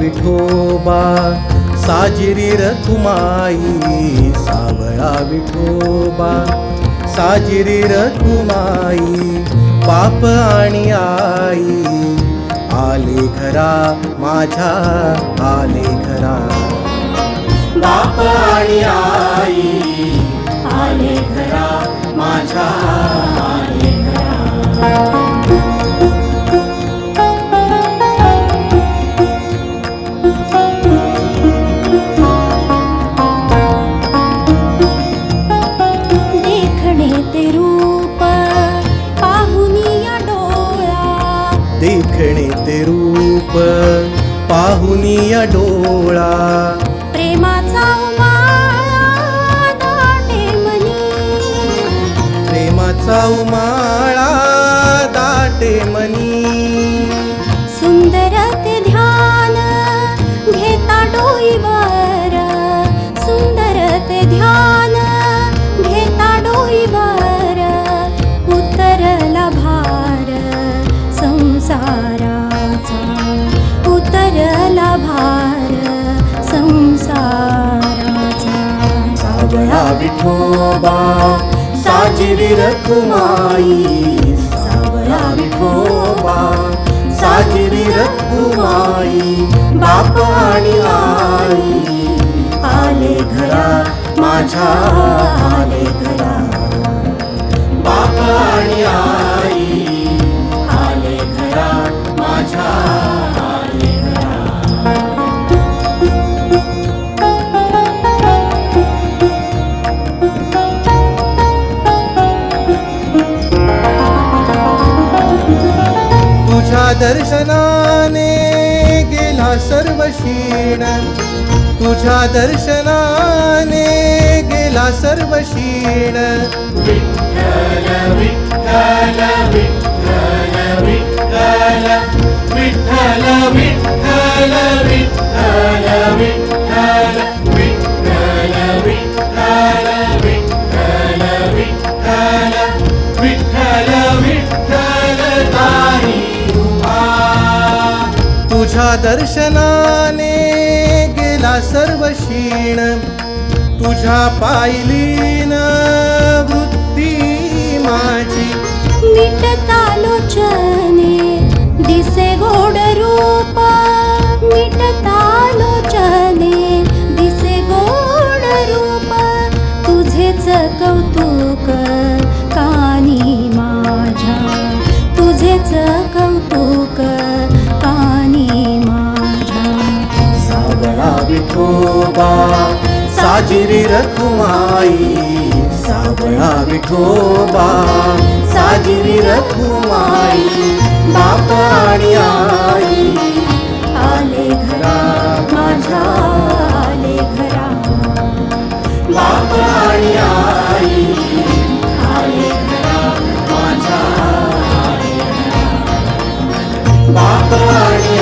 विठोबा साजिरी रखुमाई, सावळा विठोबा साजिरी रखुमाई, बाप आणि आई आले घरा माझ्या, आले घरा बाप आणि आई आले घरा माझ्या, आले घरा। देखणे ते रूप पाहुनिया डोळा, प्रेमाचा उमाळा दाटे मनी, प्रेमाचा उमाळा दाटे मनी, सुंदर ते ध्यान घेता डोईवर, सुंदर ते ध्यान घेता डोईवर, उतरला भार संसाराचा, उतरला भार संसाराचा। सावळा विठोबा साजिरी रखुमाई, सावळा विठोबा साजिरी रखुमाई, बाप आणि आई आले घरा माझ्या, आले घरा बाप आणि आई आले घरा माझ्या, आले घरा। तुझ्या दर्शनाने गेला सर्व क्षीण, तुझ्या दर्शनाने गेला सर्व क्षीण, विठ्ठल विठ्ठल विठ्ठल विठ्ठल विठ्ठल विठ्ठल विठ्ठल विठ्ठल विठ्ठल विठ्ठल विठ्ठल विठ्ठल विठ्ठल विठ्ठल तारी उभा, तुझ्या दर्शनाने गेला सर्व क्षीण, तुझ्या पायलीन वृत्ती माझी, मिटता लोचने दिसे गोड रूप, मिटता लोचने दिसे गोड रूप, तुझेच कौतुक कानी माझ्या, तुझेच कौतुक कानी माझ्या। सावळा विठोबा साजिरी रखुमाई, सावळा विठोबा साजिरी रखुमाई, बाप आणि आई आले घरा माझ्या, आले घरा बाप आणि आई आले घरा माझ्या, आले घरा बाप आणि